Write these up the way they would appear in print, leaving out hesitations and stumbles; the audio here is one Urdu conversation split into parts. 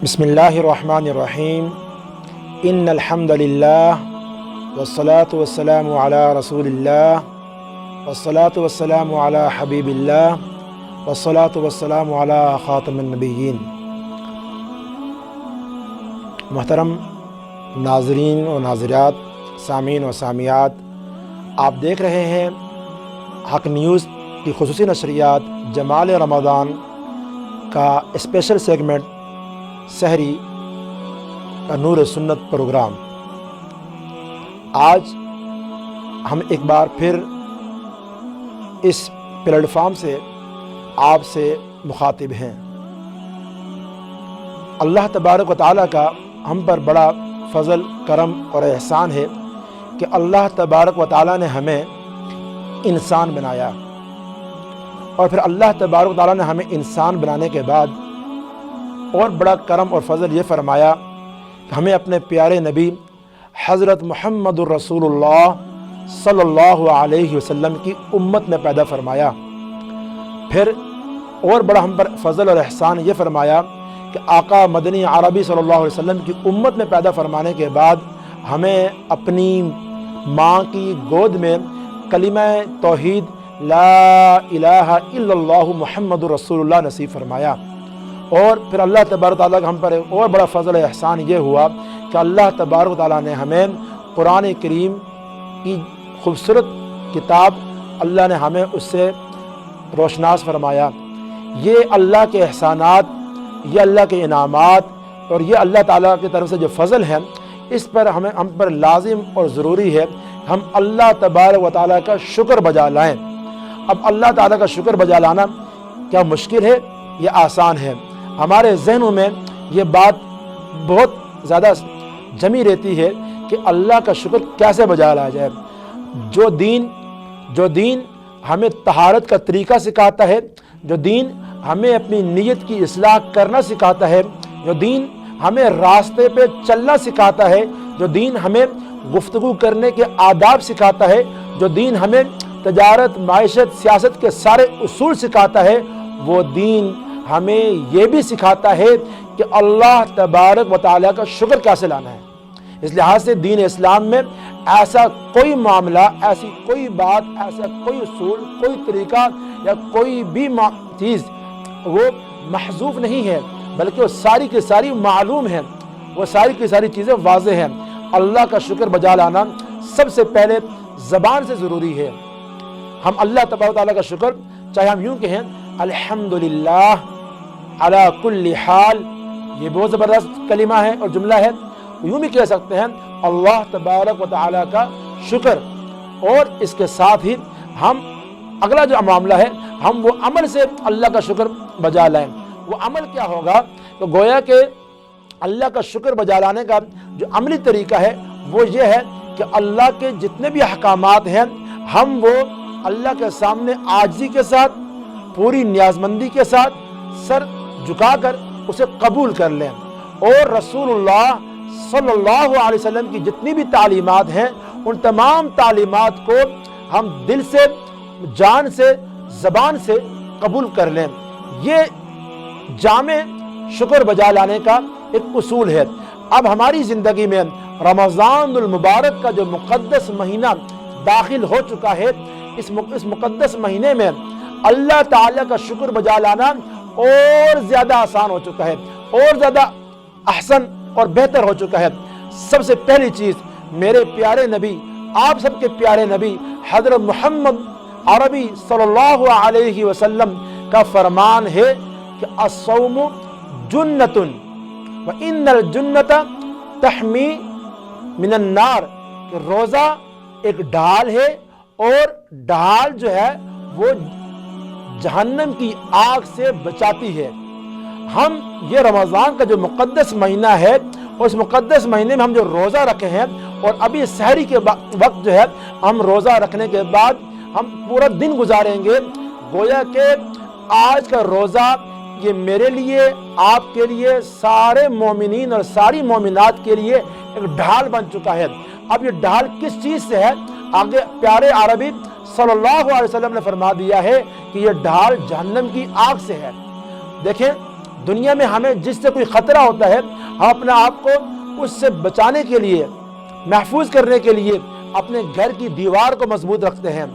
بسم اللہ الرحمن الرحیم ان الحمد للہ والصلاة والسلام علی رسول اللہ والصلاة والسلام علی حبیب اللہ والصلاة والسلام علی خاتم النبیین۔ محترم ناظرین و ناظرات، سامعین و سامعات، آپ دیکھ رہے ہیں حق نیوز کی خصوصی نشریات جمال رمضان کا اسپیشل سیگمنٹ سحری کا نور سنت پروگرام۔ آج ہم ایک بار پھر اس پلیٹ فارم سے آپ سے مخاطب ہیں۔ اللہ تبارک و تعالیٰ کا ہم پر بڑا فضل، کرم اور احسان ہے کہ اللہ تبارک و تعالیٰ نے ہمیں انسان بنایا، اور پھر اللہ تبارک و تعالیٰ نے ہمیں انسان بنانے کے بعد اور بڑا کرم اور فضل یہ فرمایا کہ ہمیں اپنے پیارے نبی حضرت محمد الرسول اللہ صلی اللہ علیہ وسلم کی امت میں پیدا فرمایا۔ پھر اور بڑا ہم پر فضل اور احسان یہ فرمایا کہ آقا مدنی عربی صلی اللہ علیہ وسلم کی امت میں پیدا فرمانے کے بعد ہمیں اپنی ماں کی گود میں کلمہ توحید لا الہ الا اللہ محمد الرسول اللہ نصیب فرمایا۔ اور پھر اللہ تبارک و تعالیٰ کا ہم پر اور بڑا فضل و احسان یہ ہوا کہ اللہ تبارک و تعالیٰ نے ہمیں قرآن کریم کی خوبصورت کتاب اللہ نے ہمیں اس سے روشناس فرمایا۔ یہ اللہ کے احسانات، یہ اللہ کے انعامات اور یہ اللہ تعالیٰ کی طرف سے جو فضل ہے، اس پر ہم پر لازم اور ضروری ہے ہم اللہ تبارک و تعالیٰ کا شکر بجا لائیں۔ اب اللہ تعالیٰ کا شکر بجا لانا کیا مشکل ہے یا آسان ہے؟ ہمارے ذہنوں میں یہ بات بہت زیادہ جمی رہتی ہے کہ اللہ کا شکر کیسے بجا لایا جائے۔ جو دین ہمیں طہارت کا طریقہ سکھاتا ہے، جو دین ہمیں اپنی نیت کی اصلاح کرنا سکھاتا ہے، جو دین ہمیں راستے پہ چلنا سکھاتا ہے، جو دین ہمیں گفتگو کرنے کے آداب سکھاتا ہے، جو دین ہمیں تجارت، معیشت، سیاست کے سارے اصول سکھاتا ہے، وہ دین ہمیں یہ بھی سکھاتا ہے کہ اللہ تبارک و تعالیٰ کا شکر کیسے لانا ہے۔ اس لحاظ سے دین اسلام میں ایسا کوئی معاملہ، ایسی کوئی بات، ایسا کوئی اصول، کوئی طریقہ یا کوئی بھی چیز وہ محذوف نہیں ہے، بلکہ وہ ساری کی ساری معلوم ہے، وہ ساری کی ساری چیزیں واضح ہیں۔ اللہ کا شکر بجا لانا سب سے پہلے زبان سے ضروری ہے۔ ہم اللہ تبارک و تعالیٰ کا شکر، چاہے ہم یوں کہیں الحمدللہ علی کل حال، یہ بہت زبردست کلمہ ہے اور جملہ ہے، یوں بھی کہہ سکتے ہیں اللہ تبارک و تعالیٰ کا شکر، اور اس کے ساتھ ہی ہم اگلا جو معاملہ ہے ہم وہ عمل سے اللہ کا شکر بجا لائیں۔ وہ عمل کیا ہوگا؟ تو گویا کہ اللہ کا شکر بجا لانے کا جو عملی طریقہ ہے وہ یہ ہے کہ اللہ کے جتنے بھی احکامات ہیں ہم وہ اللہ کے سامنے عاجزی کے ساتھ، پوری نیازمندی کے ساتھ سر جھکا کر اسے قبول کر لیں، اور رسول اللہ صلی اللہ علیہ وسلم کی جتنی بھی تعلیمات ہیں ان تمام تعلیمات کو ہم دل سے، جان سے، زبان سے قبول کر لیں۔ یہ جامع شکر بجا لانے کا ایک اصول ہے۔ اب ہماری زندگی میں رمضان المبارک کا جو مقدس مہینہ داخل ہو چکا ہے، اس مقدس مہینے میں اللہ تعالیٰ کا شکر بجا لانا اور زیادہ آسان ہو چکا ہے، اور زیادہ احسن اور بہتر ہو چکا ہے۔ سب سے پہلی چیز میرے پیارے نبی، آپ سب کے پیارے نبی حضرت محمد عربی صلی اللہ علیہ وسلم کا فرمان ہے کہ الصوم جنۃ وان الجنۃ تحمی من النار، کہ روزہ ایک ڈھال ہے، اور ڈھال جو ہے وہ جہنم کی آگ سے بچاتی ہے۔ ہم یہ رمضان کا جو مقدس مہینہ ہے، اس مقدس مہینے میں ہم جو روزہ رکھے ہیں، اور ابھی سحری کے وقت جو ہے ہم روزہ رکھنے کے بعد ہم پورا دن گزاریں گے، گویا کہ آج کا روزہ یہ میرے لیے، آپ کے لیے، سارے مومنین اور ساری مومنات کے لیے ایک ڈھال بن چکا ہے۔ اب یہ ڈھال کس چیز سے ہے؟ آگے پیارے عربی صلی اللہ علیہ وسلم نے فرما دیا ہے کہ یہ ڈھال جہنم کی آگ سے ہے۔ دیکھیں دنیا میں ہمیں جس سے کوئی خطرہ ہوتا ہے ہم اپنے آپ کو اس سے بچانے کے لیے، محفوظ کرنے کے لیے اپنے گھر کی دیوار کو مضبوط رکھتے ہیں،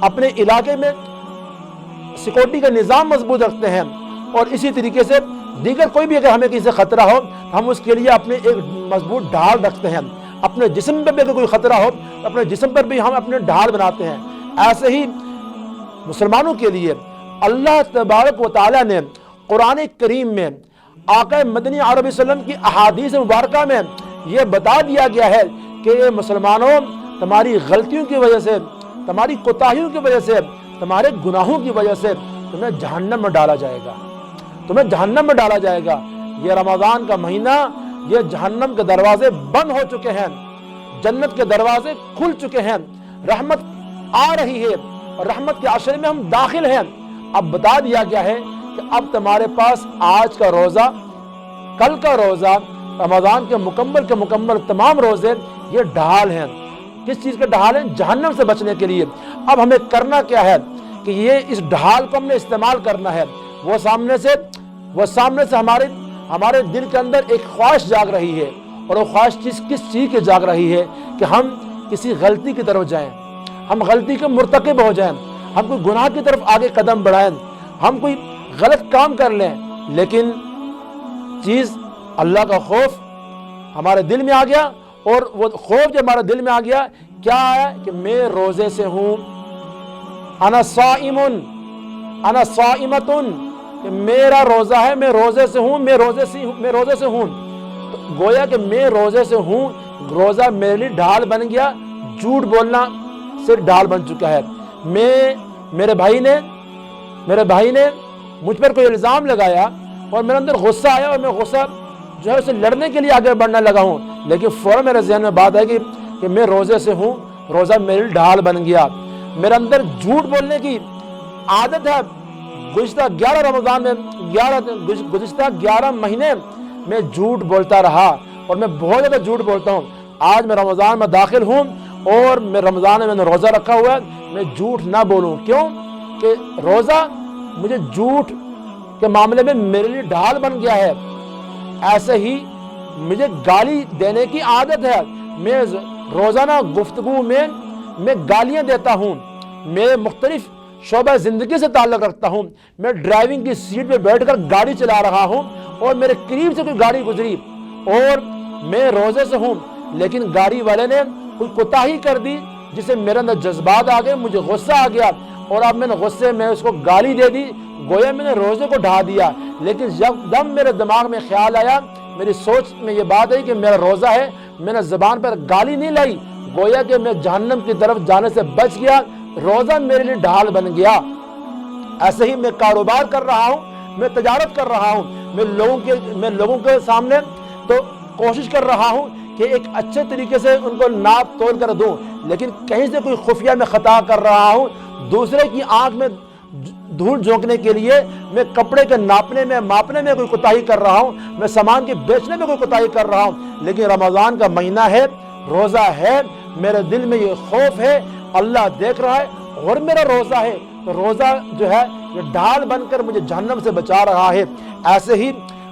اپنے علاقے میں سیکورٹی کا نظام مضبوط رکھتے ہیں، اور اسی طریقے سے دیگر کوئی بھی اگر ہمیں کسی سے خطرہ ہو ہم اس کے لیے اپنے ایک مضبوط ڈھال رکھتے ہیں۔ اپنے جسم پہ بھی اگر کوئی خطرہ ہو تو اپنے جسم پر بھی ہم اپنے ڈھال بناتے ہیں۔ ایسے ہی مسلمانوں کے لیے اللہ تبارک و تعالیٰ نے قرآن کریم میں آقا مدنی عربی وسلم کی احادیث مبارکہ میں یہ بتا دیا گیا ہے کہ اے مسلمانوں، تمہاری غلطیوں کی وجہ سے، تمہاری کوتاہیوں کی وجہ سے، تمہارے گناہوں کی وجہ سے تمہیں جہنم میں ڈالا جائے گا، تمہیں جہنم میں ڈالا جائے گا۔ یہ رمضان کا مہینہ، یہ جہنم کے دروازے بند ہو چکے ہیں، جنت کے دروازے کھل چکے ہیں، رحمت آ رہی ہے اور رحمت کے عشرے میں ہم داخل ہیں۔ اب بتا دیا گیا ہے کہ اب تمہارے پاس آج کا روزہ، کل کا روزہ، رمضان کے مکمل تمام روزے یہ ڈھال ہیں۔ کس چیز کے ڈھال ہیں؟ جہنم سے بچنے کے لیے۔ اب ہمیں کرنا کیا ہے کہ یہ اس ڈھال کو ہم نے استعمال کرنا ہے۔ وہ سامنے سے ہمارے دل کے اندر ایک خواہش جاگ رہی ہے، اور وہ خواہش کس چیز کی جاگ رہی ہے کہ ہم کسی غلطی کی طرف جائیں، ہم غلطی کے مرتکب ہو جائیں، ہم کوئی گناہ کی طرف آگے قدم بڑھائیں، ہم کوئی غلط کام کر لیں، لیکن چیز اللہ کا خوف ہمارے دل میں آ گیا، اور وہ خوف جو ہمارے دل میں آ گیا کیا ہے کہ میں روزے سے ہوں، انا صائم، انا صائمتن، کہ میرا روزہ ہے، میں روزے سے ہوں، میں روزے سے ہوں۔ تو گویا کہ میں روزے سے ہوں، روزہ میرے لیے ڈھال بن گیا، جھوٹ بولنا صرف ڈھال بن چکا ہے۔ میرے بھائی نے مجھ پر کوئی الزام لگایا اور میرے اندر غصہ آیا، اور میں غصہ جو ہے اسے لڑنے کے لیے آگے بڑھنے لگا ہوں، لیکن فوراً میرے ذہن میں بات ہے کہ میں روزے سے ہوں، روزہ میرے لیے ڈھال بن گیا۔ میرے اندر جھوٹ بولنے کی عادت ہے، گزشتہ 11 رمضان میں گزشتہ 11 مہینے میں جھوٹ بولتا رہا، اور میں بہت زیادہ جھوٹ بولتا ہوں۔ آج میں رمضان میں داخل ہوں اور میں رمضان میں نے روزہ رکھا ہوا ہے، میں جھوٹ نہ بولوں۔ کیوں؟ کہ روزہ مجھے جھوٹ کے معاملے میں میرے لیے ڈھال بن گیا ہے۔ ایسے ہی مجھے گالی دینے کی عادت ہے، میں روزانہ گفتگو میں گالیاں دیتا ہوں، میں مختلف شعبہ زندگی سے تعلق رکھتا ہوں، میں ڈرائیونگ کی سیٹ پہ بیٹھ کر گاڑی چلا رہا ہوں اور میرے قریب سے کوئی گاڑی گزری اور میں روزے سے ہوں، لیکن گاڑی والے نے کوئی کوتاہی کر دی جس سے میرے اندر جذبات آ گئے، مجھے غصہ آ گیا، اور اب میں نے غصے میں اس کو گالی دے دی، گویا میں نے روزے کو ڈھا دیا۔ لیکن جب میرے دماغ میں خیال آیا، میری سوچ میں یہ بات ہے کہ میرا روزہ ہے، میں نے زبان پر گالی نہیں لائی، گویا کہ میں جہنم کی طرف جانے سے بچ گیا، روزہ میرے لیے ڈھال بن گیا۔ ایسے ہی میں کاروبار کر رہا ہوں، میں تجارت کر رہا ہوں، میں لوگوں کے سامنے تو کوشش کر رہا ہوں کہ ایک اچھے طریقے سے ان کو ناپ تول کر دوں، لیکن کہیں سے کوئی خفیہ میں خطا کر رہا ہوں، دوسرے کی آنکھ میں دھول جھونکنے کے لیے میں کپڑے کے ناپنے میں ماپنے میں کوئی کوتاہی کر رہا ہوں، میں سامان کے بیچنے میں کوئی کوتاہی کر رہا ہوں، لیکن رمضان کا مہینہ ہے، روزہ ہے، میرے دل میں یہ خوف ہے، اللہ دیکھ رہا ہے اور میرا روزہ ہے، تو روزہ جو ہے یہ ڈھال بن کر مجھے جہنم سے بچا رہا ہے۔ ایسے ہی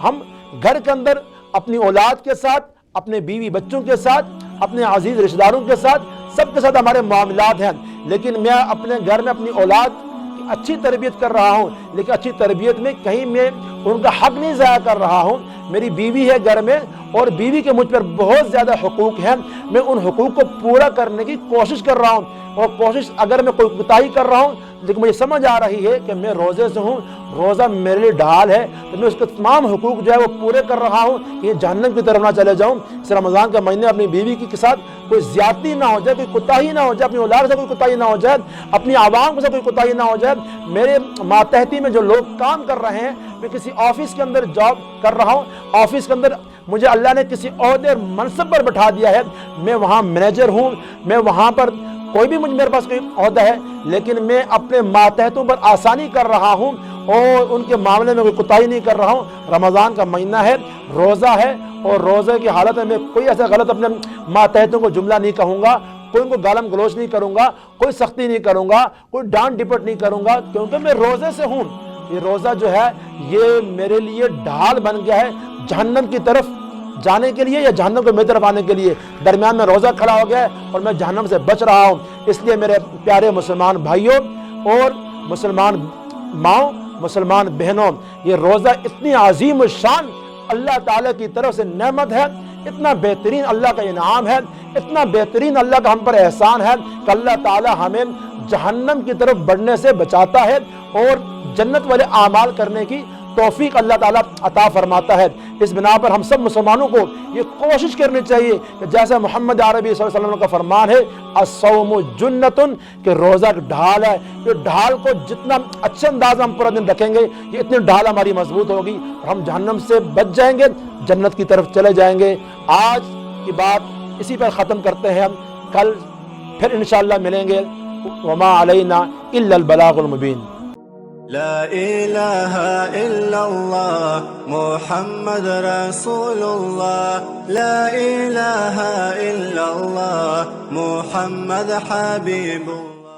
ہم گھر کے اندر اپنی اولاد کے ساتھ، اپنے بیوی بچوں کے ساتھ، اپنے عزیز رشتہ داروں کے ساتھ، سب کے ساتھ ہمارے معاملات ہیں، لیکن میں اپنے گھر میں اپنی اولاد کی اچھی تربیت کر رہا ہوں، لیکن اچھی تربیت میں کہیں میں ان کا حق نہیں ضائع کر رہا ہوں۔ میری بیوی ہے گھر میں اور بیوی کے مجھ پر بہت زیادہ حقوق ہیں، میں ان حقوق کو پورا کرنے کی کوشش کر رہا ہوں، اور کوشش اگر میں کوئی کوتاہی کر رہا ہوں لیکن مجھے سمجھ آ رہی ہے کہ میں روزے سے ہوں، روزہ میرے لیے ڈھال ہے، تو میں اس کے تمام حقوق جو ہے وہ پورے کر رہا ہوں کہ یہ جہنم کی طرف نہ چلے جاؤں۔ اس رمضان کے مہینے اپنی بیوی کے ساتھ کوئی زیادتی نہ ہو جائے، کوئی کوتاہی نہ ہو جائے، اپنی اولاد سے کوئی کوتاہی نہ ہو جائے، اپنی عوام سے کوئی کوتاہی نہ ہو جائے۔ میرے ماتحتی میں جو لوگ کام کر رہے ہیں، میں کسی آفس کے اندر جاب کر رہا ہوں، آفس کے اندر مجھے اللہ نے کسی عہدے اور منصب پر بٹھا دیا ہے، میں وہاں مینیجر ہوں، میں وہاں پر کوئی بھی میرے پاس کوئی عہدہ ہے، لیکن میں اپنے ماتحتوں پر آسانی کر رہا ہوں اور ان کے معاملے میں کوئی کوتاہی نہیں کر رہا ہوں۔ رمضان کا مہینہ ہے، روزہ ہے، اور روزے کی حالت میں کوئی ایسا غلط اپنے ماتحتوں کو جملہ نہیں کہوں گا، کوئی ان کو گالم گلوچ نہیں کروں گا، کوئی سختی نہیں کروں گا، کوئی ڈانٹ ڈپٹ نہیں کروں گا، کیونکہ میں روزے سے ہوں۔ یہ روزہ جو ہے یہ میرے لیے ڈھال بن گیا ہے جہنم کی طرف جانے کے لیے یا جہنم کو میری طرف آنے کے لیے. درمیان میں روزہ کھڑا ہو گیا ہے اور میں جہنم سے بچ رہا ہوں. اس لیے میرے پیارے مسلمان بھائیوں اور مسلمان ماؤں، مسلمان بہنوں، یہ روزہ اتنی عظیم الشان اللہ تعالیٰ کی طرف سے نعمت ہے، اتنا بہترین اللہ کا انعام ہے، اتنا بہترین اللہ کا ہم پر احسان ہے کہ اللہ تعالیٰ ہمیں جہنم کی طرف بڑھنے سے بچاتا ہے اور جنت والے اعمال کرنے کی توفیق اللہ تعالیٰ عطا فرماتا ہے. اس بنا پر ہم سب مسلمانوں کو یہ کوشش کرنی چاہیے کہ جیسا محمد عربی صلی اللہ علیہ وسلم کا فرمان ہے الصوم جنتن، کہ روزہ ایک ڈھال ہے. یہ ڈھال کو جتنا اچھے انداز ہم پورا دن رکھیں گے یہ اتنی ڈھال ہماری مضبوط ہوگی اور ہم جہنم سے بچ جائیں گے، جنت کی طرف چلے جائیں گے. آج کی بات اسی پر ختم کرتے ہیں. کل پھر انشاءاللہ ملیں گے. وما علینا الا البلاغ المبین. لا الہ الا اللہ محمد رسول اللہ، لا الہ الا اللہ محمد حبیب اللہ.